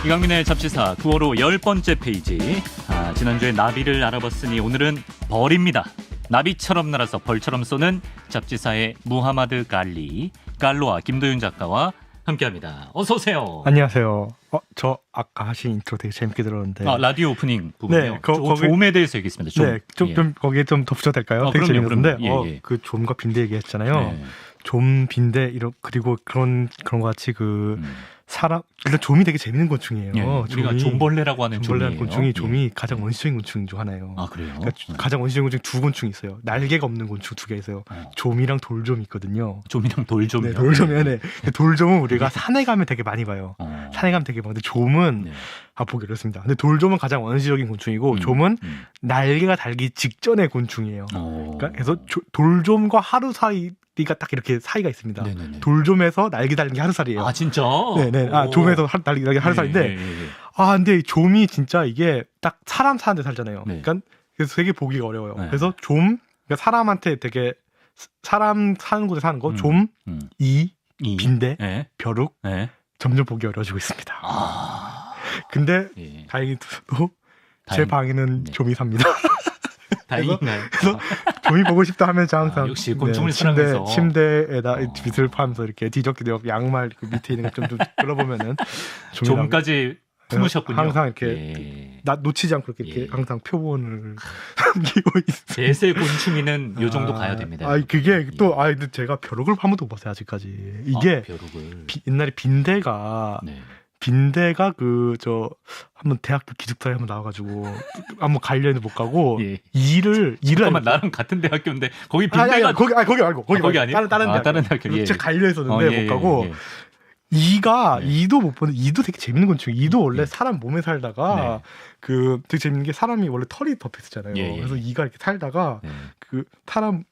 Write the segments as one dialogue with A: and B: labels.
A: 이강민의 잡지사 9월 호 10번째 페이지. 지난주에 나비를 알아봤으니 오늘은 벌입니다. 나비처럼 날아서 벌처럼 쏘는 잡지사의 무하마드 갈로와 김도윤 작가와 함께합니다. 어서 오세요.
B: 안녕하세요. 저 아까 하신 인트로 되게 재밌게 들었는데.
A: 라디오 오프닝 부분이요.
B: 네,
A: 좀에 대해서 얘기했습니다. 좀.
B: 네, 좀 거기에 좀 덧붙여도 될까요? 되게 재밌는데, 그 좀과 빈대 얘기했잖아요.
A: 네.
B: 좀 빈대 그리고 그런 것 같이 사람 일단 좀이 되게 재밌는 곤충이에요.
A: 예, 우리가 좀벌레라고 하는
B: 좀벌레라는 곤충이
A: 예.
B: 좀이 가장 원시적인 곤충 중 하나예요.
A: 아 그래요?
B: 그러니까 가장 원시적인 곤충 두 곤충이 있어요. 날개가 없는 곤충 두 개 있어요. 좀이랑 돌좀이 있거든요.
A: 좀이랑 돌좀이요?
B: 네, 돌좀이 네. 돌좀은 우리가 산에 가면 되게 많이 봐요. 산에 가면 되게 많은데 좀은
A: 네.
B: 보기 어렵습니다. 근데 돌좀은 가장 원시적인 곤충이고 좀은 날개가 달기 직전의 곤충이에요. 그러니까 그래서 돌좀과 하루살이가 딱 이렇게 사이가 있습니다.
A: 네네네.
B: 돌좀에서 날개 달린 게 하루살이에요.
A: 아 진짜?
B: 네네. 좀에서 날개 달린 게 하루살인데, 근데 이 좀이 진짜 이게 딱 사람 사는 데 살잖아요.
A: 네.
B: 그러니까 그래서 되게 보기가 어려워요.
A: 네.
B: 그래서 그러니까 사람한테 되게 사람 사는 곳에 사는 거, 빈대,
A: 네.
B: 벼룩 점점 보기 어려워지고 있습니다. 근데 다행히도 제 방에는 좀이 삽니다.
A: 다행인가요?
B: 그래서 좀이 보고 싶다 하면 저 항상
A: 역시 곤충을 사랑해서
B: 침대에다 빛을 파면서 이렇게 뒤적뒤적 양말 그 밑에 있는 거 좀 둘러보면은
A: 좀까지 품으셨군요.
B: 항상 이렇게 놓치지 않고 이렇게 항상 표본을 남기고 있어요.
A: 대세 곤충이는 요 정도 가야 됩니다.
B: 그게 또 근데 제가 벼룩을 한 번도 못 봤어요 아직까지. 이게
A: 벼룩을
B: 옛날에 빈대가 한번 대학교 기숙사에 한번 나와가지고 한번 가려는데 못 가고 일을
A: 잠깐만 나랑 같은 대학교인데 거기 빈대가
B: 거기 말고 거기
A: 아니에요?
B: 다른 대학교. 제가 가려 했었는데 못 가고 이도 못 보는데 이도 되게 재밌는 곤충. 이도 원래 사람 몸에 살다가 되게 재밌는 게 사람이 원래 털이 덮여 있잖아요. 그래서 이가 이렇게 살다가 그 사람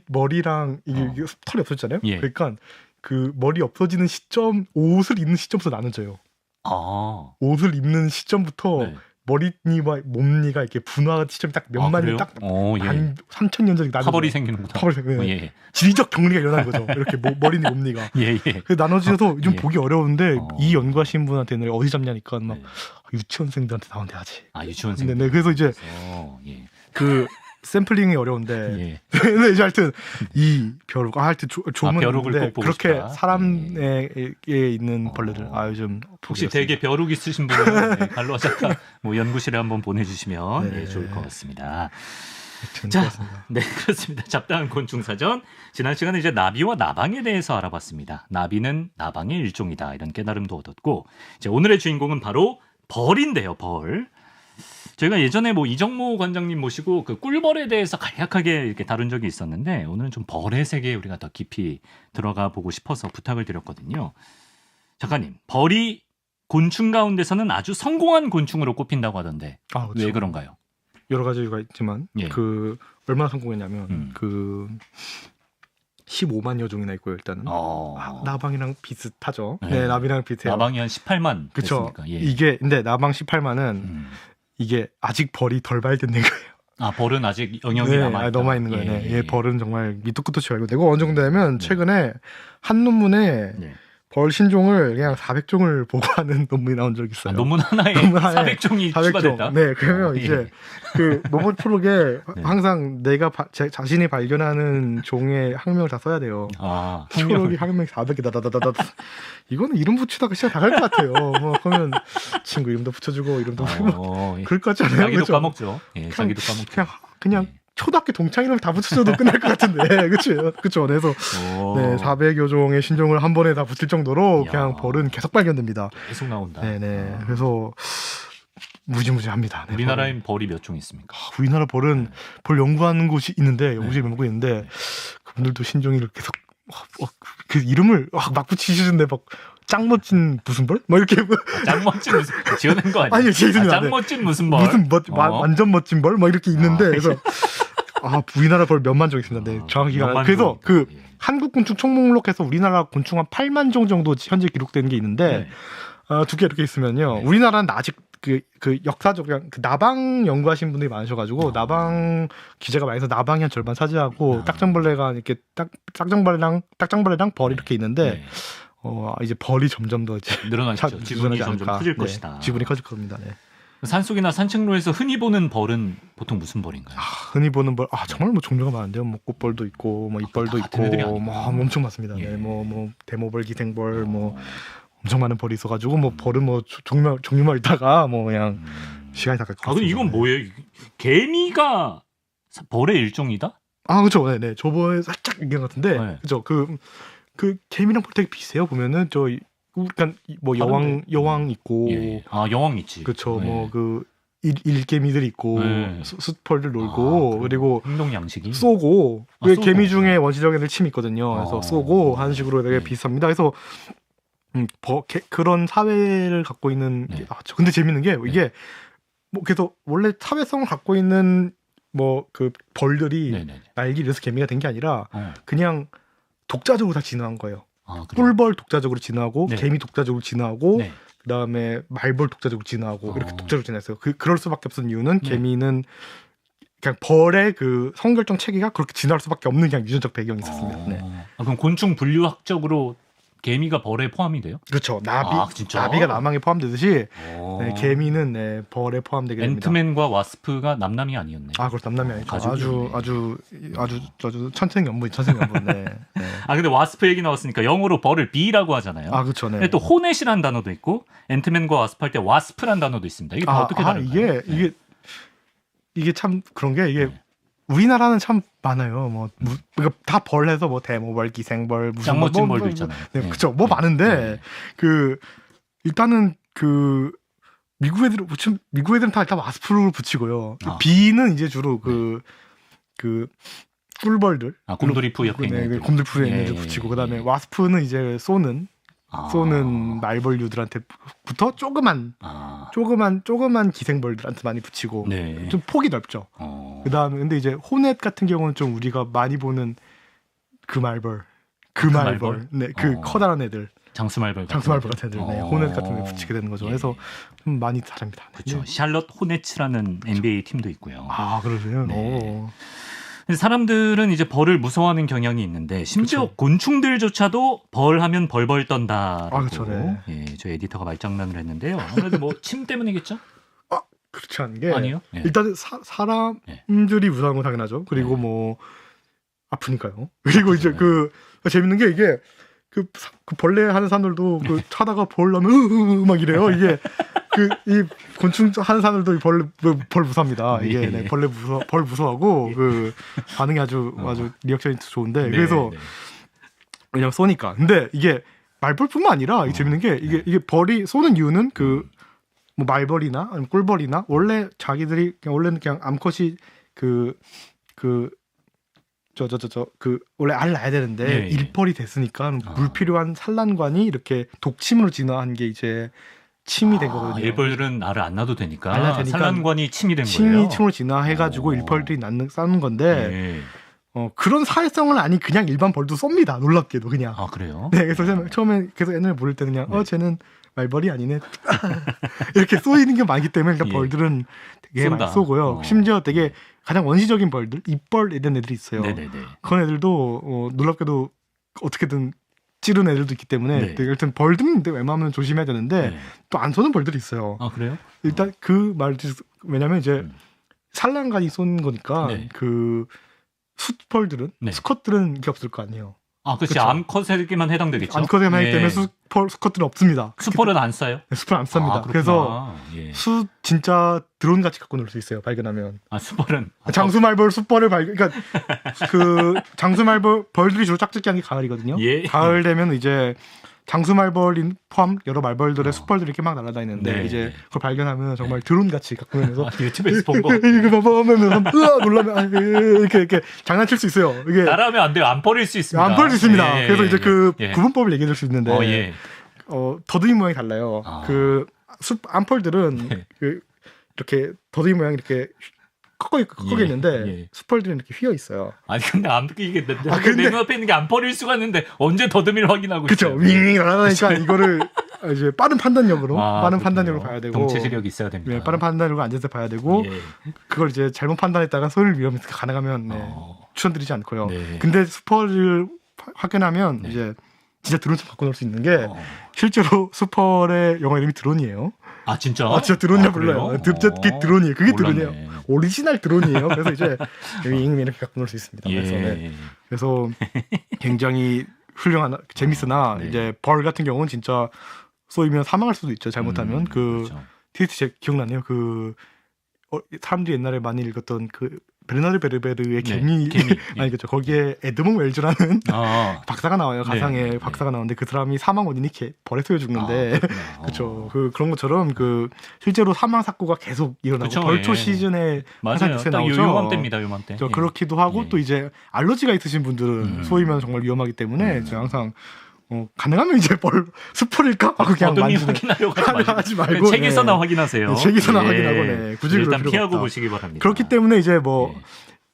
B: 머리랑 이게 털이 없어졌잖아요. 그러니까 그 머리 없어지는 시점, 옷을 입는 시점부터 나눠져요. 옷을 입는 시점부터 머리니와 몸니가 이렇게 분화한 시점이 딱 몇 만년 딱 한 3,000년 전에 나눠져.
A: 파벌이 생기는구나.
B: 지리적 격리가 일어나는 거죠. 이렇게 머리니 몸니가. 그 나눠지면서 좀 보기 어려운데 이 연구하신 분한테는 어디 잡냐니까 막 유치원생들한테 나온대 하지.
A: 유치원생.
B: 네, 그래서 이제 그 샘플링이 어려운데 근데 이제 하여튼 이 벼룩 하여튼 좀은
A: 벼룩을 꼭 보고
B: 그렇게
A: 싶다.
B: 사람에 있는 벌레들 요즘
A: 혹시 되게 벼룩 있으신 분은 갈로와 작가 연구실에 한번 보내주시면 좋을 것 같습니다. 자, 그렇습니다. 잡다한 곤충 사전. 지난 시간에 이제 나비와 나방에 대해서 알아봤습니다. 나비는 나방의 일종이다 이런 깨달음도 얻었고 이제 오늘의 주인공은 바로 벌인데요. 벌. 저희가 예전에 이정모 관장님 모시고 그 꿀벌에 대해서 간략하게 이렇게 다룬 적이 있었는데 오늘은 좀 벌의 세계에 우리가 더 깊이 들어가 보고 싶어서 부탁을 드렸거든요. 작가님, 벌이 곤충 가운데서는 아주 성공한 곤충으로 꼽힌다고 하던데
B: 그렇죠.
A: 왜 그런가요?
B: 여러 가지가 있지만 얼마나 성공했냐면 15만여 종이나 있고요. 일단은 나방이랑 비슷하죠. 나비랑 비슷해요.
A: 나방이 한 18만
B: 그렇죠.
A: 됐으니까.
B: 이게 근데 나방 18만은 이게 아직 벌이 덜 발견된 거예요.
A: 벌은 아직 영역이
B: 남아 있는 거예요. 벌은 정말 밑도 끝도 없이 발견되고 어느 정도 되면 최근에 한 논문에 벌 신종을 그냥 400종을 보고하는 논문이 나온 적이 있어요.
A: 논문 하나에 400종이 추가됐다.
B: 그러면 이제 그 논문 프록에 항상 내가 자신이 발견하는 종의 학명을 다 써야 돼요. 프록이 학명이 400개다. 이거는 이름 붙이다가 시간 다 갈 것 같아요. 그러면 친구 이름도 붙여주고 이름도 그럴 것 같잖아요.
A: 자기도 까먹죠. 자기도 까먹죠.
B: 그냥 초등학교 동창 이름 다 붙여줘도 끝날 것 같은데, 그렇죠? 그래서 400여 종의 신종을 한 번에 다 붙일 정도로 그냥 벌은 계속 발견됩니다.
A: 계속 나온다.
B: 그래서 무지무지합니다.
A: 우리나라엔 벌이 몇 종 있습니까?
B: 우리나라 벌은 벌 연구하는 곳이 있는데 연구실 연구가 있는데 그분들도 신종이를 계속 그 이름을 막 붙이시는데 막. 짱 멋진 무슨 벌? 이렇게
A: 짱 멋진 무슨 지어낸 거 아니야? 짱 멋진 무슨 벌?
B: 완전 멋진 벌? 이렇게 있는데 그래서 우리나라 벌 몇만 종 있습니다. 정확히 그래서 한국곤충 총목록에서 우리나라 곤충 한 8만 종 정도 현재 기록되는 게 있는데 두 개 이렇게 있으면요. 우리나라는 아직 그 역사적으로 그 나방 연구하신 분들이 많으셔가지고 나방 기재가 많이 해서 나방이 한 절반 차지하고 딱정벌레가 이렇게 딱정벌레랑 벌 이렇게 있는데. 이제 벌이 점점 더 이제
A: 늘어나죠. 지분이 점점 커질 것이다.
B: 지분이 커질 겁니다. 네.
A: 산속이나 산책로에서 흔히 보는 벌은 보통 무슨 벌인가요?
B: 흔히 보는 벌, 정말 뭐 종류가 많은데요. 뭐 꽃벌도 있고, 뭐 잎벌도 있고, 뭐 엄청 많습니다.
A: 예.
B: 네. 뭐 대모벌, 기생벌, 뭐 엄청 많은 벌이 있어가지고 뭐 벌은 뭐 종류만 있다가 뭐 그냥 시간이 다 갈 것 같습니다.
A: 그럼 이건 뭐예요? 개미가 벌의 일종이다?
B: 그렇죠. 네네. 저번에 살짝 얘기한 것 같은데,
A: 네.
B: 그죠. 그 개미랑 벌 되게 비슷해요. 보면은 그러니까 뭐 여왕 있고,
A: 예. 여왕 있지.
B: 그렇죠.
A: 네.
B: 뭐 그 일개미들 있고,
A: 네.
B: 숫벌들 놀고, 그리고
A: 행동 양식이
B: 쏘고,
A: 쏘고.
B: 개미 중에 원시적인 애들 침 있거든요. 그래서 쏘고 하는 식으로 되게
A: 네.
B: 비슷합니다. 그래서 그런 사회를 갖고 있는
A: 네.
B: 근데 재밌는 게 이게 뭐 그래서 원래 사회성을 갖고 있는 뭐 그 벌들이
A: 네네.
B: 날기 위해서 개미가 된 게 아니라
A: 어.
B: 그냥 독자적으로 다 진화한 거예요.
A: 그래요?
B: 꿀벌 독자적으로 진화하고,
A: 네.
B: 개미 독자적으로 진화하고,
A: 네.
B: 그다음에 말벌 독자적으로 진화하고 이렇게
A: 어.
B: 독자적으로 진화했어요. 그럴 수밖에 없었던 이유는
A: 네.
B: 개미는 그냥 벌의 그 성결정 체계가 그렇게 진화할 수밖에 없는 그냥 유전적 배경이 있었습니다. 네.
A: 그럼 곤충 분류학적으로 개미가 벌에 포함이 돼요?
B: 그렇죠.
A: 진짜?
B: 나비가 나망에 포함되듯이
A: 네,
B: 개미는 벌에 포함되게 됩니다.
A: 앤트맨과 와스프가 남남이 아니었네.
B: 그렇죠. 남남이 아니죠.
A: 가족이네.
B: 아주 천생연분. 네. 네.
A: 근데 와스프 얘기 나왔으니까 영어로 벌을 bee라고 하잖아요.
B: 그렇죠. 네.
A: 근데 또 호넷이라는 단어도 있고 앤트맨과 와스프 할 때 와스프라는 단어도 있습니다. 이게 어떻게 다른가요?
B: 이게 참 그런 게 이게 우리나라는 참 많아요. 그러니까 다 벌해서 뭐 대모벌, 기생벌, 무슨
A: 짱멋진 벌도 있잖아요.
B: 네, 그렇죠. 뭐 많은데 일단은 미국 애들은 다 일단 와스프로 붙이고요. 비는 이제 주로 그 꿀벌들,
A: 곰돌이푸 옆에 있는 애들.
B: 곰돌이푸 있는 애들 붙이고, 그다음에 와스프는 이제 쏘는 말벌류들한테부터 조그만 기생벌들한테 많이 붙이고,
A: 네.
B: 좀 폭이 넓죠. 그다음에 근데 이제 호넷 같은 경우는 좀 우리가 많이 보는 그 말벌, 네, 커다란 애들,
A: 장수말벌
B: 같은 애들, 네, 호넷 같은 애 붙이게 되는 거죠. 그래서 좀 많이 다릅니다.
A: 그렇죠. 샬럿 호넷이라는 NBA 팀도 있고요.
B: 그러세요?
A: 네. 사람들은 이제 벌을 무서워하는 경향이 있는데 심지어
B: 그렇죠.
A: 곤충들조차도 벌 하면 벌벌 떤다라고
B: 그렇죠. 네.
A: 저 에디터가 말장난을 했는데요. 아무래도 뭐 침 때문이겠죠?
B: 그렇지 않은 게
A: 아니요.
B: 일단 사람들이 무서운 건 당연하죠. 그리고 뭐 아프니까요. 그리고 이제 재밌는 게 이게 그 벌레 하는 사람들도 차다가 벌 나면 막 이래요. 이 곤충 하는 사람들도 벌 무서합니다. 이게 네, 벌 무서워하고 반응이 아주 리액션이 좋은데, 그래서 왜냐면 쏘니까. 근데 이게 말벌뿐만 아니라 재밌는 게 이게 벌이 쏘는 이유는 뭐 말벌이나 아니면 꿀벌이나 원래 자기들이 원래는 그냥 암컷이 원래 알 낳아야 되는데 일벌이 됐으니까 물 필요한 산란관이 이렇게 독침으로 진화한 게 이제 침이 된 거거든요.
A: 일벌들은 알을 안 낳아도 되니까 산란관이 침이 된 거예요.
B: 침으로 진화해가지고 일벌들이 싸는 건데 그런 사회성은 아닌 그냥 일반 벌도 쏩니다. 놀랍게도 그냥.
A: 그래요?
B: 네, 그래서 처음에 계속 애들 모를 때 그냥 쟤는 말벌이 아니네 이렇게 쏘이는 게 많기 때문에 일단 벌들은 되게 많이 쏘고요. 심지어 되게 가장 원시적인 벌들, 잎벌 이런 애들이 있어요.
A: 네네네.
B: 그런 애들도 놀랍게도 어떻게든 찌른 애들도 있기 때문에 일단 벌들은 웬만하면 조심해야 되는데 또 안 쏘는 벌들이 있어요.
A: 그래요?
B: 일단 왜냐면 이제 산란관이 쏘는 거니까 수컷들은 이게 없을 거 아니에요.
A: 그렇지. 암컷에게만 해당되겠죠.
B: 암컷에만 하기 때문에 수컷들은 없습니다.
A: 수펄은 안 쏴요?
B: 네, 수펄 안 쌉니다. 그래서 진짜 드론 같이 갖고 놀 수 있어요. 발견하면.
A: 수펄은
B: 장수말벌 수펄을 그러니까 장수말벌 벌들이 주로 짝짓기 하는 게 가을이거든요. 가을 되면 이제 장수말벌인 포함 여러 말벌들의 수펄들이 이렇게 막 날아다니는데 이제 그걸 발견하면 정말 드론 같이 갖고 다니면서
A: 유튜브에서 본 거.
B: 이거 봐봐 하면 놀라면 이렇게 장난칠 수 있어요. 이게
A: 따라하면 안 돼요. 안 버릴 수 있습니다.
B: 안 버릴 수 있습니다. 그래서 이제 구분법을 얘기해 줄 수 있는데 더듬이 모양이 달라요. 암펄들은 이렇게 더듬이 모양이 이렇게 꺾여 있는데 수펄들은 이렇게 휘어 있어요.
A: 근데 이게 내 눈앞에 있는 게 안 버릴 수가 있는데 언제 더듬이를 확인하고 있어요?
B: 그렇죠. 윙윙 날아다니까 이거를 이제 빠른 판단력으로 봐야 되고,
A: 동체시력이 있어야 됩니다.
B: 빠른 판단력으로 앉아서 봐야 되고, 그걸 이제 잘못 판단했다가 손을 위험해서 가능하면 추천드리지 않고요. 근데 수펄을 확인하면 이제 진짜 드론처럼 갖고 놀 수 있는 게 실제로 스펄의 영화 이름이 드론이에요.
A: 아 진짜?
B: 진짜 드론이라 불러요. 딥젯 드론이에요. 그게
A: 몰랐네.
B: 드론이에요. 오리지널 드론이에요. 그래서 이제 여기 잉 이렇게 갖고 놀 수 있습니다. 그래서 굉장히 훌륭한 재밌으나
A: 네.
B: 이제 벌 같은 경우는 진짜 쏘이면 사망할 수도 있죠. 잘못하면
A: 그렇죠.
B: 트위트 제 기억나네요. 사람들이 옛날에 많이 읽었던 베르나르 베르베르의 개미 아니 그렇죠. 거기에 에드몽 웰즈라는 박사가 나와요. 가상의 박사가 나오는데 그 사람이 사망 원인이 벌에 쏘여 죽는데 그렇죠. 그런 것처럼 실제로 사망 사고가 계속 일어나고
A: 그쵸,
B: 벌초 시즌에 항상
A: 맞아요.
B: 요새
A: 딱
B: 나오죠.
A: 요맘때입니다. 요맘때.
B: 그렇기도 하고 또 이제 알러지가 있으신 분들은 쏘이면 정말 위험하기 때문에 제가 항상 가능하면 이제 스포일까 하고 그냥
A: 확인하려고
B: 하지 말고
A: 책에서나 확인하세요.
B: 책에서나 확인하고 굳이
A: 일단 피하고 보시기 바랍니다.
B: 그렇기 때문에 이제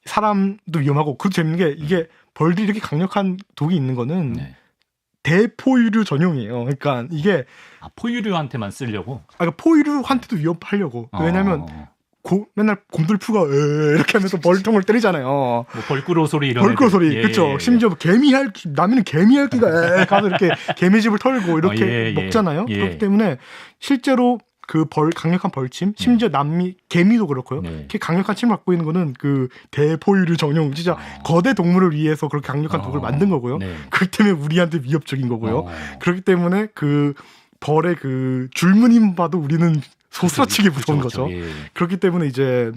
B: 사람도 위험하고 그 재밌는 게 이게 벌들이 이렇게 강력한 독이 있는 거는 대포유류 전용이에요. 그러니까 이게
A: 포유류한테만 쓰려고.
B: 그러니까 포유류한테도 위협하려고. 왜냐하면 맨날 곰돌프가 이렇게 하면서 벌통을 때리잖아요.
A: 뭐 벌꾸로 소리 이런.
B: 벌꾸로 소리, 그렇죠. 심지어 남이는 개미핥기가 가서 이렇게 개미집을 털고 이렇게 먹잖아요. 그렇기 때문에 실제로 강력한 벌침, 심지어 개미도 그렇고요. 이렇게 강력한 침을 갖고 있는 거는 대포유류 전용, 진짜 거대 동물을 위해서 그렇게 강력한 독을 만든 거고요. 그렇기 때문에 우리한테 위협적인 거고요. 그렇기 때문에 벌의 줄무늬만 봐도 우리는 소스라치게 무서운 거죠. 그렇기 때문에 이제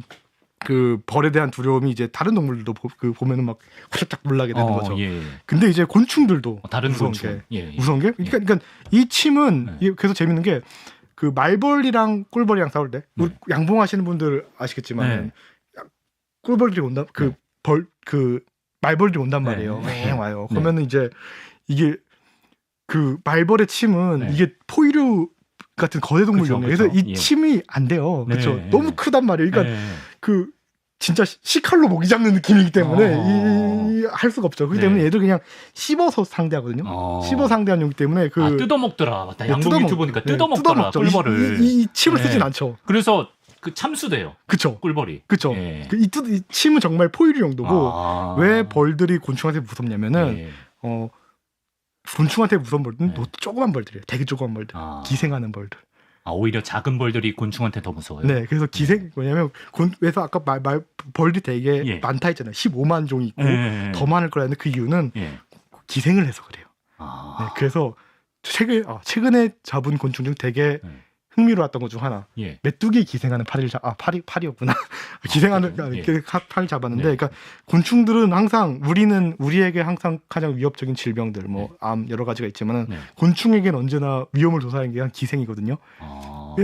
B: 벌에 대한 두려움이 이제 다른 동물들도 보면은 막 화들짝 놀라게 되는 거죠. 근데 이제 곤충들도
A: 다른
B: 무서운
A: 곤충.
B: 무서운 게 그러니까 이 침은 그래서 재밌는 게 말벌이랑 꿀벌이랑 싸울 때 양봉하시는 분들 아시겠지만 꿀벌들이 온다 말벌들이 온단 말이에요. 와요. 그러면은 이제 이게 말벌의 침은 이게 포유류 같은 거대 동물이에요. 그래서 이 침이 안 돼요. 그렇죠. 너무 크단 말이에요. 그러니까 진짜 시칼로 모기 잡는 느낌이기 때문에 할 수가 없죠. 그렇기 때문에 얘들 그냥 씹어서 상대하거든요. 씹어 상대하는 용기 때문에
A: 뜯어먹더라. 맞다. 양봉 유튜브 보니까 뜯어먹더라. 꿀벌을.
B: 이 침을 쓰진 않죠.
A: 그래서 참수돼요.
B: 그쵸.
A: 꿀벌이.
B: 그쵸. 이 침은 정말 포유류 용도고 왜 벌들이 곤충한테 무섭냐면은 곤충한테 무서운 벌들은 조그만 벌들이에요. 되게 조그만 벌들. 기생하는 벌들.
A: 오히려 작은 벌들이 곤충한테 더 무서워요.
B: 네, 그래서 왜냐면 그래서 아까 벌들이 되게 많다 했잖아요. 15만 종이 있고 더 많을 거라는데 그 이유는 기생을 해서 그래요. 그래서 최근에 잡은 곤충 중 되게 흥미로웠던 것 중 하나. 메뚜기 기생하는 파리였구나. 기생하는 파리 잡았는데, 그러니까 곤충들은 항상 우리에게 항상 가장 위협적인 질병들, 암 여러 가지가 있지만은 곤충에게는 언제나 위험을 도사하는 게 기생이거든요.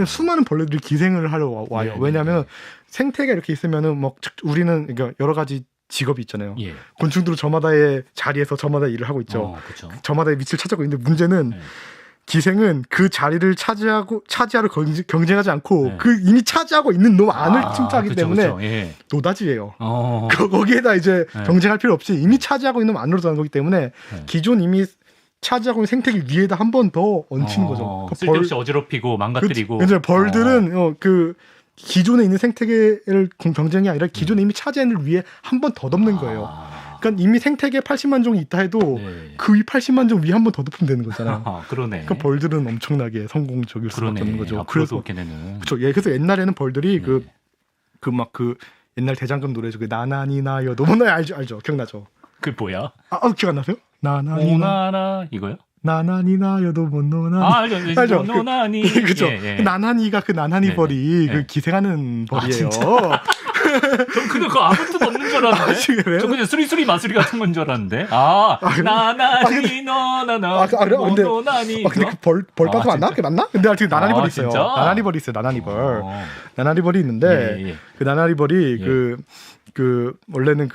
B: 수많은 벌레들이 기생을 하러 와요. 왜냐하면 생태가 이렇게 있으면은 우리는 그러니까 여러 가지 직업이 있잖아요. 곤충들은 저마다의 자리에서 저마다 일을 하고 있죠. 저마다의 위치를 찾아가고 있는데 문제는 기생은 그 자리를 차지하러 경쟁하지 않고 이미 차지하고 있는 놈 안을 침투하기 때문에 노다지예요. 거기에다 이제 경쟁할 필요 없이 이미 차지하고 있는 놈 안으로 들어가는 거기 때문에 기존 이미 차지하고 있는 생태계 위에다 한 번 더 얹히는 거죠.
A: 쓸데없이 어지럽히고 망가뜨리고.
B: 그렇죠. 벌들은 기존에 있는 생태계를 경쟁이 아니라 기존에 이미 차지한 위에 한 번 더 덮는 거예요. 그러니까 이미 생태계에 80만 종이 있다 해도 그 위 80만 종 위에 한 번 더 덮으면 되는 거잖아요.
A: 그러네.
B: 그러니까 벌들은 엄청나게 성공적일 수밖에 없는 거죠.
A: 그래서
B: 그래서 옛날에는 벌들이 옛날 대장금 노래죠. 나나니나요. 너무나 알죠. 기억나죠?
A: 그게 뭐야?
B: 기억 안 나세요?
A: 나나니나 이거요?
B: 나나니나여도 못 노나.
A: 알죠. 노나니.
B: 그렇죠. 나나니가 나나니 벌이 기생하는 벌이에요.
A: 저는 그거 아무 뜻 없는 줄 알았는데. 저 그냥 수리수리 마수리 같은 건 줄 알았는데. 나나니 너나나. 노나니.
B: 근데 벌빵 맞나? 그게 맞나? 근데 지금 나나니 벌이 있어요. 나나니 벌이 있어요. 나나니 벌이 있는데 그 나나니 벌이 원래는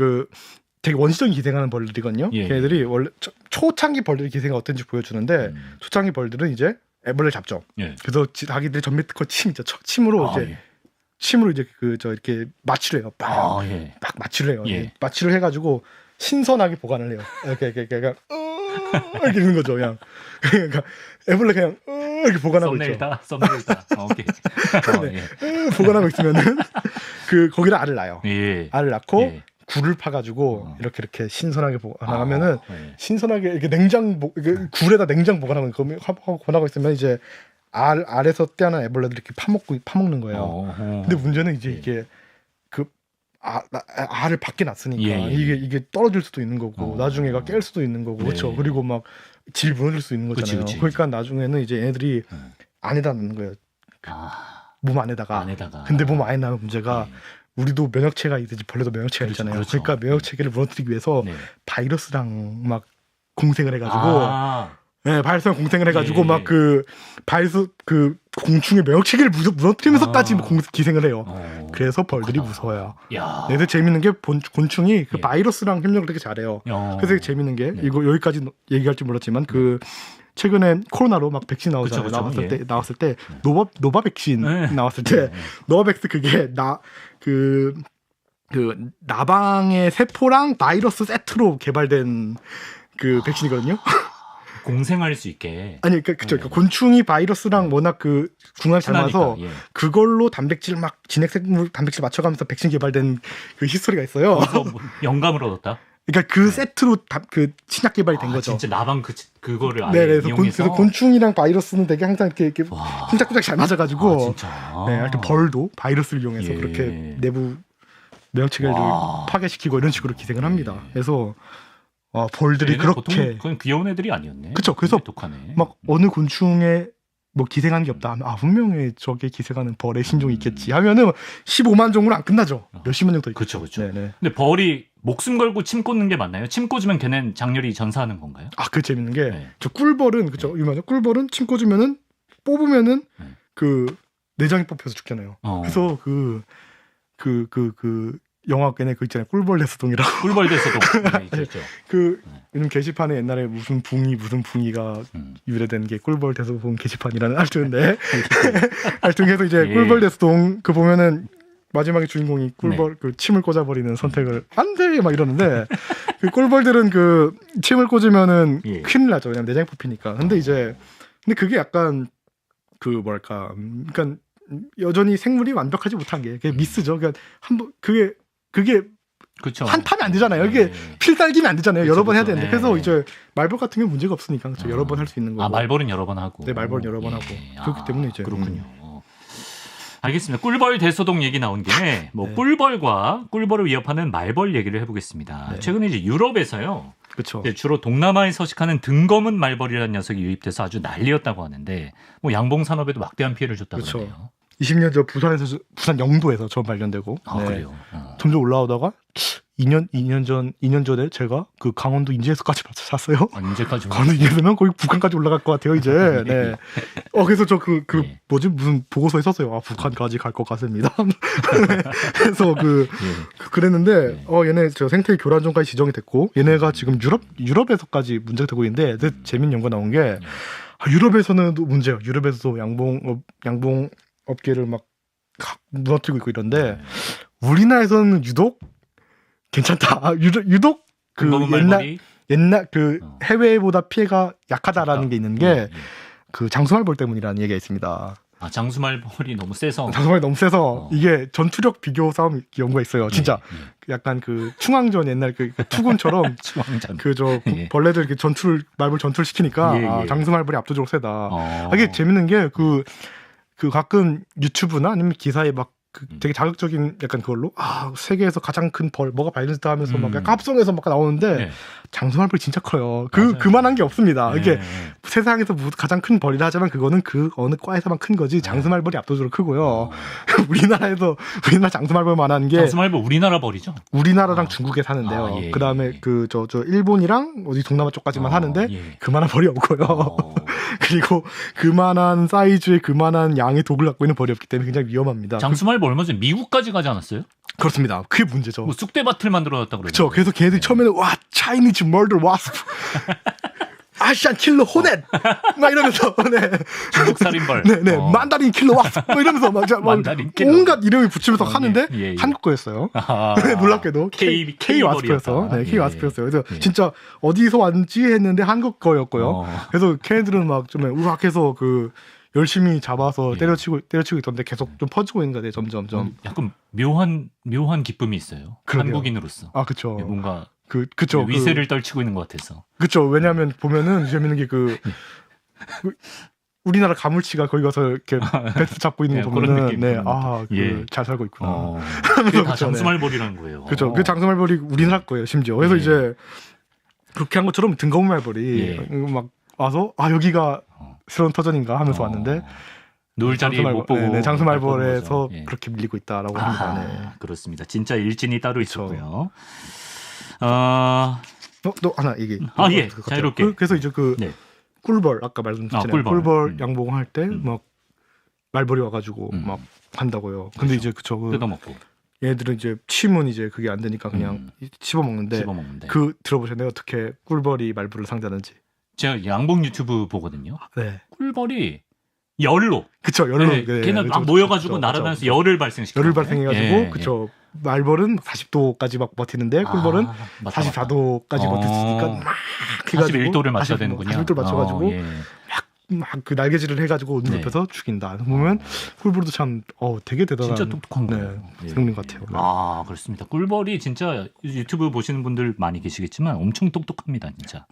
B: 되게 원시적인 기생하는 벌들이거든요. 걔네들이 원래 초창기 벌들의 기생이 어떤지 보여주는데 초창기 벌들은 이제 애벌레를 잡죠. 그래서 자기들이 전매특허 침 있죠. 침으로 이제 이렇게 마취를 해요. 막 마취를 해요. 마취를 해가지고 신선하게 보관을 해요. 이렇게 이러는 거죠. 그러니까 애벌레 그냥 이렇게 보관하고 있죠.
A: 썸네일다. 오케이.
B: 보관하고 있으면은 거기다 알을 낳아요. 알을 낳고 굴을 파가지고 이렇게 신선하게 보관하면은 신선하게 이렇게 냉장 굴에다 냉장 보관하고 보관하고 있으면 이제 알에서 떼어난 애벌레들이 이렇게 파먹는 거예요. 근데 문제는 이제 이게 그 알을 밖에 놨으니까 이게 떨어질 수도 있는 거고 나중에 얘가 깰 수도 있는 거고 그렇죠. 그리고 막 질 무너질 수 있는 거잖아요. 그치. 그러니까 나중에는 이제 얘네들이 안에다 넣는 거예요. 몸 안에다가. 근데 몸 안에 넣으면 문제가 우리도 면역체가 있듯이 벌레도 면역체가 있잖아요. 그렇죠. 그러니까 면역체계를 무너뜨리기 위해서 바이러스랑 막 공생을 해가지고 바이러스랑 공생을 해가지고 막 그 바이러스 그 공충의 면역체계를 무너뜨리면서까지 기생을 해요. 그래서 벌들이 무서워요. 얘들 재밌는 게 곤충이 그 바이러스랑 협력을 되게 잘해요. 그래서 재밌는 게 이거 여기까지 얘기할 줄 몰랐지만 그 최근에 코로나로 막 백신 나오잖아요. 나왔을 때 노바 백신 나왔을 때 노바백스 그게 그 나방의 세포랑 바이러스 세트로 개발된 그 백신이거든요.
A: 공생할 수 있게.
B: 아니, 그쵸. 곤충이 바이러스랑 워낙 그 궁합이 잘 맞아서 그걸로 단백질 막 진핵생물 단백질 맞춰가면서 백신 개발된 그 히스토리가 있어요.
A: 그래서 영감을 얻었다.
B: 그러니까 그 세트로 그 신약 개발이 된 거죠.
A: 진짜 나방 그거를 아예
B: 그래서
A: 이용해서.
B: 그래서 곤충이랑 바이러스는 되게 항상 이렇게 쿵짝쿵짝 잘 맞아가지고.
A: 진짜.
B: 하여튼 벌도 바이러스를 이용해서 그렇게 내부 면역체계를 파괴시키고 이런 식으로 기생을 합니다. 그래서 벌들이 그렇게
A: 그건 귀여운 애들이 아니었네.
B: 그렇죠. 그래서
A: 독하네.
B: 막 어느 곤충에 뭐 기생한 게 없다 하면 분명히 저게 기생하는 벌의 신종이 있겠지 하면은 15만 종으로 안 끝나죠. 몇십만 종도 있고.
A: 그렇죠. 근데 벌이 목숨 걸고 침 꽂는 게 맞나요? 침 꽂으면 걔는 장렬히 전사하는 건가요?
B: 그 재밌는 게 저 꿀벌은 그죠. 유명하죠. 꿀벌은 침 꽂으면은 뽑으면은 그 내장이 뽑혀서 죽잖아요. 그래서 그 영화 걔네 그 있잖아요. 꿀벌 대소동이라고.
A: 꿀벌 대소동. 있죠.
B: 이런 게시판에 옛날에 무슨 붕이가 유래된 게 꿀벌 대소동 게시판이라는 하여튼데 하여튼 해서 이제 꿀벌 대소동 그 보면은 마지막에 주인공이 꿀벌 그 침을 꽂아버리는 선택을 안 돼 막 이러는데 그 꿀벌들은 그 침을 꽂으면은 큰일 나죠. 왜냐면 내장이 뽑히니까. 근데 그게 약간 그 뭐랄까 그러니까 여전히 생물이 완벽하지 못한 게 그게 미스죠. 그러니까 한번 그게
A: 그쵸.
B: 한타면 안 되잖아요. 이게 필살기면 안 되잖아요. 여러 번 해야 되는데. 그래서 이제 말벌 같은 경우는 문제가 없으니까 그렇죠. 여러 번 할 수 있는 거고.
A: 말벌은 여러 번 하고.
B: 네, 말벌은 여러 번 하고. 그렇기 때문에 이제
A: 그렇군요. 알겠습니다. 꿀벌 대소동 얘기 나온 김에 꿀벌과 꿀벌을 위협하는 말벌 얘기를 해보겠습니다. 최근에 이제 유럽에서요.
B: 그렇죠.
A: 주로 동남아에 서식하는 등검은 말벌이라는 녀석이 유입돼서 아주 난리였다고 하는데 뭐 양봉 산업에도 막대한 피해를 줬다고 하네요.
B: 20년 전 부산 영도에서 처음 발견되고
A: 그래요.
B: 점점 올라오다가 2년 전에 제가 그 강원도 인제에서까지 샀어요.
A: 인제까지.
B: 강원도 인제면 거의 북한까지 올라갈 것 같아요 이제. 네. 그래서 저 뭐지 무슨 보고서에 썼어요. 북한까지 갈 것 같습니다. 그래서 그랬는데 얘네 저 생태계 교란종까지 지정이 됐고 얘네가 지금 유럽에서까지 문제가 되고 있는데 재밌는 연구 나온 게 유럽에서는 문제예요. 유럽에서도 양봉 업계를 막 무너뜨리고 있고 이런데 우리나라에서는 유독 괜찮다. 유독 그 옛날 그 해외보다 피해가 약하다라는 게 있는 게 그 장수말벌 때문이라는 얘기가 있습니다.
A: 장수말벌이 너무 세서.
B: 장수말이 너무 세서 이게 전투력 비교 싸움 연구가 있어요. 진짜 약간 그 충황전 옛날 그 투군처럼
A: 충황전
B: 벌레들 이렇게 말벌 전투를 시키니까 장수말벌이 압도적으로 세다. 이게 재밌는 게 그 가끔 유튜브나 아니면 기사에 막 되게 자극적인 약간 그걸로 세계에서 가장 큰 벌 뭐가 발견됐다 하면서 막 약간 합성해서 막 나오는데 장수말벌이 진짜 커요. 그만한 게 없습니다. 이게 세상에서 가장 큰 벌이라 하지만 그거는 그 어느 과에서만 큰 거지 장수말벌이 압도적으로 크고요. 우리나라 장수말벌만한 게
A: 장수말벌 우리나라 벌이죠?
B: 우리나라랑 중국에 사는데요. 그다음에 저 일본이랑 어디 동남아 쪽까지만 사는데 그만한 벌이 없고요. 그리고 그만한 사이즈의 그만한 양의 독을 갖고 있는 벌이 없기 때문에 굉장히 위험합니다.
A: 장수말벌 얼마 전에 미국까지 가지 않았어요?
B: 그렇습니다. 그게 문제죠.
A: 뭐 쑥대밭을 만들어놨다고
B: 그러죠. 그래서 걔네들이 처음에는 차이니즈 멀더 와스프 아시안 킬러 호넷 막 이러면서
A: 중국 살인벌
B: 만다린 킬러 와스프 뭐 이러면서 막 온갖 이름을 붙이면서 하는데 한국 거였어요. 놀랍게도 K 와스프였어. K 와스프였어요. 그래서 진짜 어디서 왔는지 했는데 한국 거였고요. 그래서 걔네들은 막 좀 우락해서 열심히 잡아서
A: 예.
B: 때려치고 있던데 계속 좀 퍼지고 있는 것 같아요. 점점.
A: 약간 묘한 기쁨이 있어요.
B: 그러게요.
A: 한국인으로서.
B: 아 그쵸.
A: 뭔가
B: 그쵸.
A: 위세를 떨치고 있는 것 같아서.
B: 그쵸. 왜냐하면 보면은 재밌는 게 그 우리나라 가물치가 거기 가서 이렇게 배트 잡고 있는 거
A: 그런
B: 보면은
A: 느낌,
B: 네,
A: 그런
B: 아,
A: 예.
B: 잘 살고 있구나.
A: 그게 다
B: 그쵸,
A: 장수말벌이라는 거예요.
B: 그죠. 그 장수말벌이 우리나라 거예요, 심지어. 그래서
A: 예.
B: 이제 그렇게 한 것처럼 등거문말벌이
A: 예.
B: 막 와서 아 여기가 새로운 터전인가 하면서 왔는데
A: 놀 자리 못 보고
B: 네, 장수말벌에서
A: 예.
B: 그렇게 밀리고 있다라고
A: 아하,
B: 합니다. 네.
A: 그렇습니다. 진짜 일진이 따로 있었고요.
B: 또 하나 얘기.
A: 예. 자유롭게.
B: 그래서 이제 그
A: 네.
B: 꿀벌 아까 말씀드렸잖아요.
A: 꿀벌.
B: 꿀벌 양봉할 때 막 말벌이 와가지고 막 한다고요. 근데
A: 그렇죠.
B: 이제 그쵸.
A: 뜯어먹고.
B: 얘들은 이제 침은 이제 그게 안 되니까 그냥 씹어먹는데
A: 씹어먹는데.
B: 그 들어보셨나요? 어떻게 꿀벌이 말벌을 상대하는지?
A: 제가 양봉 유튜브 보거든요.
B: 네.
A: 꿀벌이 열로.
B: 그쵸. 열로.
A: 네, 걔는 막 모여가지고 날아다니면서 열을 발생시켜.
B: 열을 발생해가지고
A: 예,
B: 그쵸. 말벌은 40도까지 막 버티는데 꿀벌은 44도까지 버틸 수 있으니까 막
A: 41도를 맞춰야 되는군요.
B: 41도를 맞춰가지고
A: 예.
B: 막 그 날개질을 해가지고
A: 네.
B: 높여서 죽인다. 보면 꿀벌도 참 되게 대단한
A: 진짜 똑똑한 거예요.
B: 생물인 것 같아요.
A: 아 그렇습니다. 꿀벌이 진짜 유튜브 보시는 분들 많이 계시겠지만 엄청 똑똑합니다, 진짜.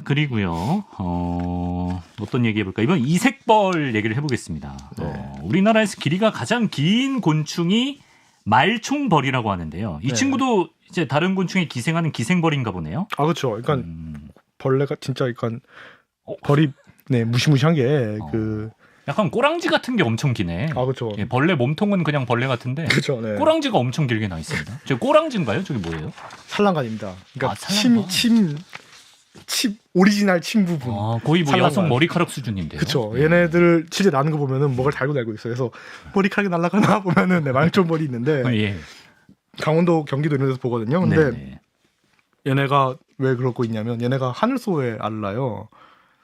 A: 그리고요. 어떤 얘기 해볼까? 이번 이색벌 얘기를 해보겠습니다.
B: 네.
A: 우리나라에서 길이가 가장 긴 곤충이 말총벌이라고 하는데요. 이
B: 네.
A: 친구도 이제 다른 곤충에 기생하는 기생벌인가 보네요.
B: 아 그렇죠. 그러니까 벌레가 진짜 그러니까 벌이 무시무시한 게 그
A: 약간 꼬랑지 같은 게 엄청 기네.
B: 아 그렇죠.
A: 예, 벌레 몸통은 그냥 벌레 같은데
B: 그렇죠. 네.
A: 꼬랑지가 엄청 길게 나 있습니다. 저 꼬랑지인가요? 저게 뭐예요?
B: 산란관입니다. 그러니까
A: 산란관.
B: 침 오리지널 침 부분.
A: 거의 뭐
B: 산란관.
A: 여성 머리카락 수준인데요.
B: 그렇죠. 얘네들 실제 나는 거 보면은 뭐가 달고 날고 있어요. 그래서 머리카락이 날아가나 보면은 말총벌이 있는데
A: 예.
B: 강원도, 경기도 이런 데서 보거든요. 근데
A: 네네.
B: 얘네가 왜 그러고 있냐면 얘네가 하늘소에 알을 낳아요.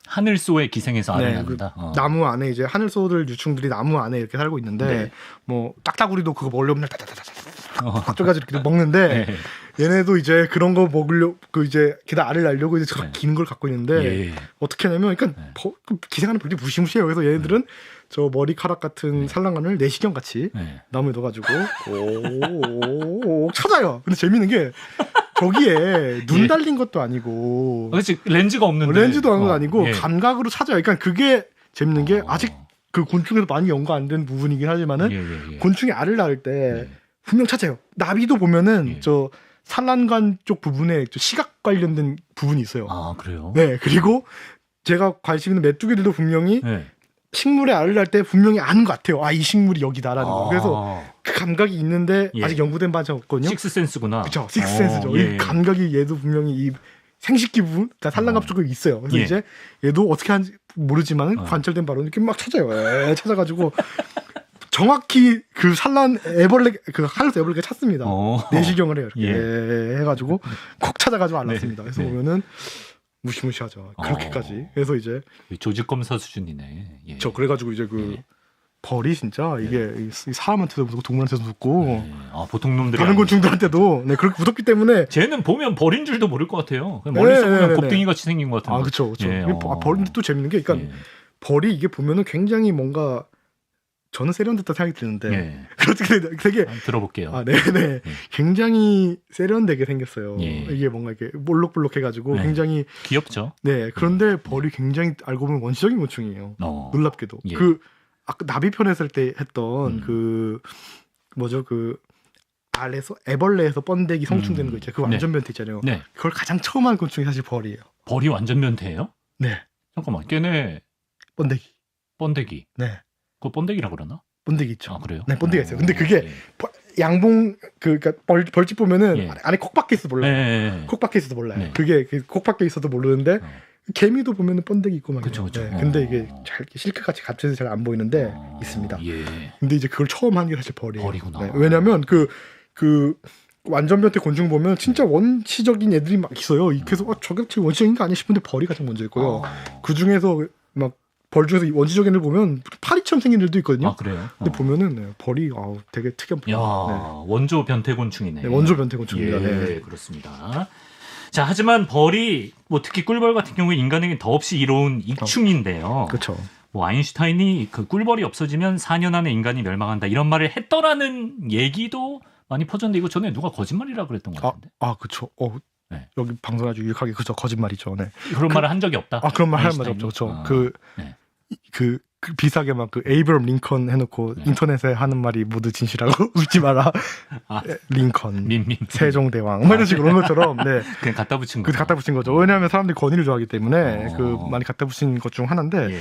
A: 하늘소에 기생해서 알을
B: 네,
A: 낳는다.
B: 나무 안에 이제 하늘소들 유충들이 나무 안에 이렇게 살고 있는데
A: 네.
B: 뭐 딱따구리도 그거 먹으려면 쪼가지고 이렇게 먹는데
A: 네.
B: 얘네도 이제 그런 거 먹으려 그 이제 게다 알을 낳으려고 이제 저렇게 긴 걸 갖고 있는데
A: 예.
B: 어떻게 하냐면 그러니까 기생하는 벌이 무시무시해요. 그래서 얘네들은 저 머리카락 같은 산란관을 내시경 같이
A: 네.
B: 나무에 넣어가지고 오 찾아요. 근데 재밌는 게 저기에 눈 달린 것도 아니고
A: 그렇지 렌즈가 없는데
B: 렌즈도 아니고
A: 예.
B: 감각으로 찾아요. 그러니까 그게 재밌는 게 아직 그 곤충에서 많이 연구 안 된 부분이긴 하지만은
A: 예.
B: 곤충이 알을 낳을 때 분명 찾아요. 나비도 보면은 저 산란관 쪽 부분에 시각 관련된 부분이 있어요.
A: 아 그래요?
B: 네 그리고 제가 관심 있는 메뚜기들도 분명히
A: 네.
B: 식물에 알을 낳을 때 분명히 아는 것 같아요. 아 이 식물이 여기다라는 거. 그래서 그 감각이 있는데
A: 예.
B: 아직 연구된 바는 없거든요.
A: 식스센스구나.
B: 그렇죠. 식스센스죠.
A: 예.
B: 이 감각이 얘도 분명히 이 생식기 부분, 그러니까 산란갑 쪽에 있어요. 그래서
A: 예.
B: 이제 얘도 어떻게 하는지 모르지만 관찰된 바로 이렇게 막 찾아요. 찾아가지고 정확히 그 산란 애벌레 그 하늘소 애벌레가 찾습니다. 내시경을 해요. 이렇게 해가지고 콕 찾아가지고 알았습니다. 그래서 보면은 무시무시하죠. 그렇게까지. 그래서 이제
A: 조직 검사 수준이네. 예.
B: 저 그래가지고 이제 그 벌이 진짜 이게 사람한테도 무섭고 동물한테도 무섭고
A: 보통 놈들이
B: 다른 곤충들한테도 그렇게 무섭기 때문에
A: 쟤는 보면 벌인 줄도 모를 것 같아요. 머릿속에 그냥 곱등이 같이 생긴 것 같은데.
B: 아 그렇죠.
A: 예,
B: 벌인데 또 재밌는 게 그러니까 벌이 이게 보면은 굉장히 뭔가 저는 세련됐다 생각이 드는데 그렇게 되게
A: 들어볼게요.
B: 네네 굉장히 세련되게 생겼어요. 이게 뭔가 이렇게 볼록볼록해가지고 굉장히
A: 귀엽죠.
B: 네 그런데 벌이 굉장히 알고 보면 원시적인 곤충이에요. 놀랍게도 그 아까 나비 편 했을 때 했던 그 뭐죠 그 알에서 애벌레에서 번데기 성충되는 거 있잖아요. 그 완전 변태 있잖아요. 그걸 가장 처음 한 곤충이 사실 벌이에요.
A: 벌이 완전 변태예요?
B: 네.
A: 잠깐만 걔네 번데기.
B: 네.
A: 그거 번데기라 그러나?
B: 번데기 있죠.
A: 아 그래요?
B: 네, 번데기가 있어요. 근데 그게 양봉 그러니까 벌집 보면은 안에 콕 박혀 있어 몰라요. 콕 박혀 있어도 몰라요. 그게 콕 박혀 있어도 모르는데 개미도 보면은 번데기 있고 막.
A: 그렇죠.
B: 근데 이게 잘 실크같이 갇혀서 잘 안 보이는데 있습니다. 근데 이제 그걸 처음 한 게 사실 벌이에요.
A: 벌이구나.
B: 왜냐면 그 완전 변태 곤충 보면 진짜 원시적인 애들이 막 있어요. 그래서 저게 제일 원시적인 거 아니야 싶은데 벌이 가장 먼저 있고요. 그 중에서 막 벌 중에서 원시적인 애들 보면 파리처럼 생긴 애들도 있거든요.
A: 아 그래요?
B: 근데 보면은 벌이 되게 특이한 벌.
A: 원조 변태 곤충이네.
B: 원조 변태 곤충입니다.
A: 그렇습니다. 자, 하지만 벌이 뭐 특히 꿀벌 같은 경우에 인간에게 더없이 이로운 익충인데요.
B: 그렇죠.
A: 뭐 아인슈타인이 그 꿀벌이 없어지면 4년 안에 인간이 멸망한다 이런 말을 했더라는 얘기도 많이 퍼졌는데 이거 전에 누가 거짓말이라 그랬던 것 같은데.
B: 그렇죠.
A: 네.
B: 여기 방송아주 유익하게 그죠 거짓말이죠. 네.
A: 그런 말을 한 적이 없다.
B: 그런 말 할 말 없죠. 그렇죠.
A: 네.
B: 그 비슷하게 막 그 에이브럼 링컨 해놓고
A: 네.
B: 인터넷에 하는 말이 모두 진실하고 웃지 마라. 링컨,
A: 민민
B: 세종대왕 뭐 이런 식으로 그런 것처럼 네.
A: 그냥 갖다 붙인
B: 그
A: 거.
B: 갖다 붙인 거죠. 왜냐하면 사람들이 권위를 좋아하기 때문에 그
A: 어.
B: 많이 갖다 붙인 것 중 하나인데
A: 예.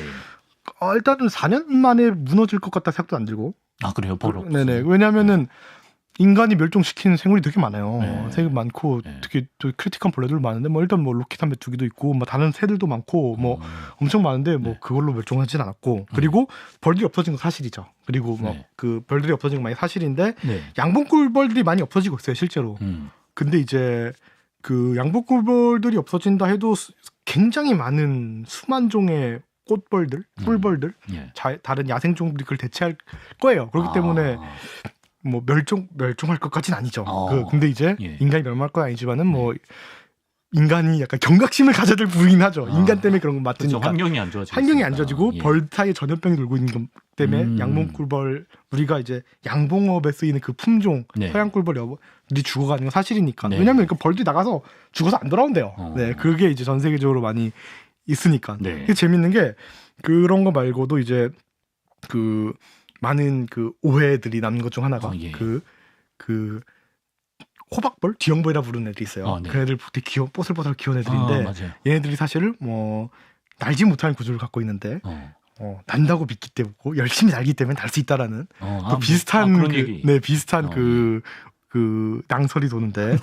B: 일단은 4년 만에 무너질 것 같다 생각도 안 들고.
A: 아 그래요, 벌 없어.
B: 네네. 왜냐하면은 인간이 멸종시키는 생물이 되게 많아요.
A: 네.
B: 되게 많고
A: 네.
B: 특히 또 크리티컬 벌레들 많은데 뭐 일단 뭐 로켓 한 메뚜기도 있고 뭐 다른 새들도 많고 뭐 엄청 많은데 뭐
A: 네.
B: 그걸로 멸종하진 않았고 그리고 벌들이 없어진 건 사실이죠. 그리고 뭐
A: 네.
B: 그 벌들이 없어진 건 많이 사실인데
A: 네.
B: 양봉꿀벌들이 많이 없어지고 있어요 실제로. 근데 이제 그 양봉꿀벌들이 없어진다 해도 굉장히 많은 수만 종의 꽃벌들, 꿀벌들,
A: 예.
B: 다른 야생종들이 그걸 대체할 거예요. 그렇기 때문에 뭐 멸종할 것까지는 아니죠. 근데 이제
A: 예.
B: 인간이 멸망할 건 아니지만은 뭐 인간이 약간 경각심을 가져야 될 부분이긴 하죠. 인간 때문에 그런 거 맞으니까.
A: 그렇죠. 환경이 안 좋아지고
B: 환경이 안
A: 있으니까.
B: 좋아지고
A: 예.
B: 벌 사이에 전염병이 돌고 있는 것 때문에 양봉꿀벌 우리가 이제 양봉업에 쓰이는 그 품종
A: 네.
B: 서양꿀벌이 죽어가는 건 사실이니까.
A: 네.
B: 왜냐하면 그 벌들이 나가서 죽어서 안 돌아온대요.
A: 어.
B: 네, 그게 이제 전 세계적으로 많이 있으니까.
A: 네.
B: 이게 재밌는 게 그런 거 말고도 이제 그 많은 그 오해들이 남는 것 중 하나가
A: 예.
B: 그 호박벌, 뒤형벌이라 부르는 애들이 있어요.
A: 네.
B: 그 애들 되게 뽀슬뽀슬 귀여운 애들인데
A: 맞아요.
B: 얘네들이 사실 뭐 날지 못하는 구조를 갖고 있는데 난다고 믿기 때문에 열심히 날기 때문에 날 수 있다라는 비슷한
A: 그런 얘기.
B: 비슷한 그 낭설이 도는데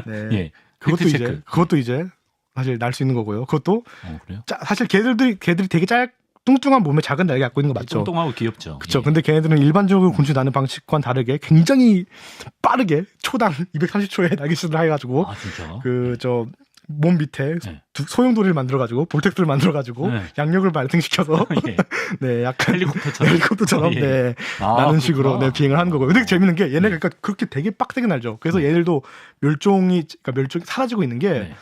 B: 네.
A: 예.
B: 그것도 이제 사실 날 수 있는 거고요. 그것도
A: 그래요?
B: 사실 걔들이 되게 뚱뚱한 몸에 작은 날개 갖고 있는 거 맞죠?
A: 뚱뚱하고 귀엽죠.
B: 그렇죠.
A: 예.
B: 근데 걔네들은 일반적으로 곤충 나는 방식과는 다르게 굉장히 빠르게 초당 230초에 날개짓을 해가지고
A: 진짜?
B: 그 몸 밑에
A: 네.
B: 소용돌이를 만들어가지고 볼텍스를 만들어가지고
A: 네.
B: 양력을 발생시켜서
A: 예.
B: 네 약간
A: 헬리콥터처럼
B: 네,
A: 예.
B: 나는 식으로 네, 비행을 하는 거고요. 근데 재밌는 게 얘네가 그러니까 그렇게 되게 빡세게 날죠. 그래서 얘네들도 멸종이 사라지고 있는 게
A: 네.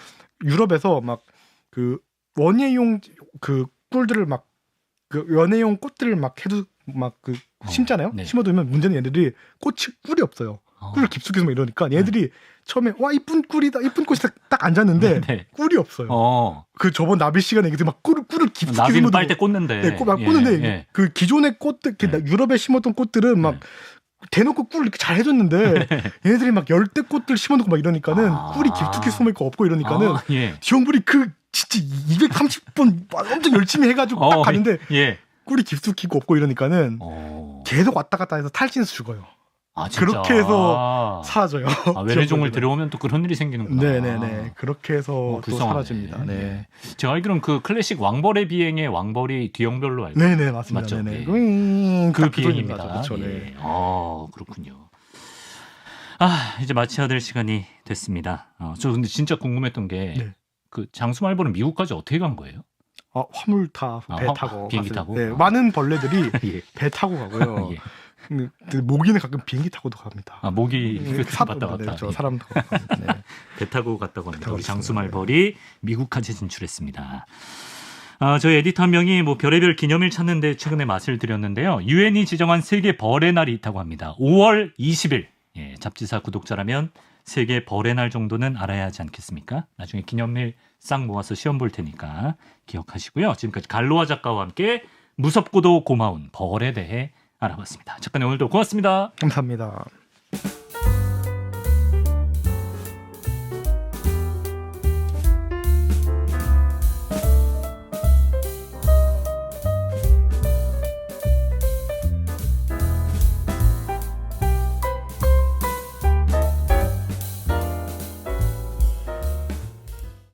B: 유럽에서 막 그 원예용 그 꿀들을 막 그 연애용 꽃들을 막 심잖아요.
A: 네.
B: 심어두면 문제는 얘네들이 꿀이 없어요. 꿀을 깊숙이 숨어 이러니까 얘네들이 처음에 와 이쁜 꿀이다 이쁜 꽃이 딱 앉았는데
A: 네.
B: 꿀이 없어요. 그 저번 나비 시간에 얘기들 막 꿀을 깊숙이
A: 나비는 빨대 꽂는데
B: 네, 꽂는데 그 기존의 꽃들 유럽에 심었던 꽃들은 막 대놓고 꿀을 이렇게 잘 해줬는데 얘네들이 막 열대 꽃들 심어놓고 막 이러니까는 꿀이 깊숙이 숨어있고 없고 이러니까는 지형불이 진짜 230번 엄청 열심히 해가지고 딱 가는데 꿀이 깊숙이 없고 이러니까는 계속 왔다 갔다 해서 탈진해서 죽어요. 그렇게 해서 사라져요.
A: 외래종을 들여오면 또 그런 일이 생기는구나.
B: 네네네. 그렇게 해서 또 사라집니다. 네.
A: 제가 알기로는 그 클래식 왕벌의 비행의 왕벌이 뒤형별로 알고
B: 네네 맞습니다.
A: 맞죠?
B: 네네.
A: 그 비행입니다.
B: 그렇죠. 네.
A: 그렇군요. 이제 마쳐야 될 시간이 됐습니다. 저 근데 진짜 궁금했던 게 그 장수말벌은 미국까지 어떻게 간 거예요?
B: 화물 배 타고
A: 비행기 타고?
B: 네, 많은 벌레들이 배 타고 가고요. 모기는 가끔 비행기 타고도 갑니다.
A: 모기 왔다 갔다.
B: 그렇죠. 사람도
A: 배 타고 갔다고 합니다. 우리 장수말벌이 미국까지 진출했습니다. 저희 에디터 한 명이 뭐 별의별 기념일 찾는데 최근에 맛을 들였는데요. 유엔이 지정한 세계 벌의 날이 있다고 합니다. 5월 20일. 예, 잡지사 구독자라면 세계 벌의 날 정도는 알아야 하지 않겠습니까? 나중에 기념일 싹 모아서 시험 볼 테니까 기억하시고요. 지금까지 갈로아 작가와 함께 무섭고도 고마운 벌에 대해 알아봤습니다. 작가님 오늘도 고맙습니다.
B: 감사합니다.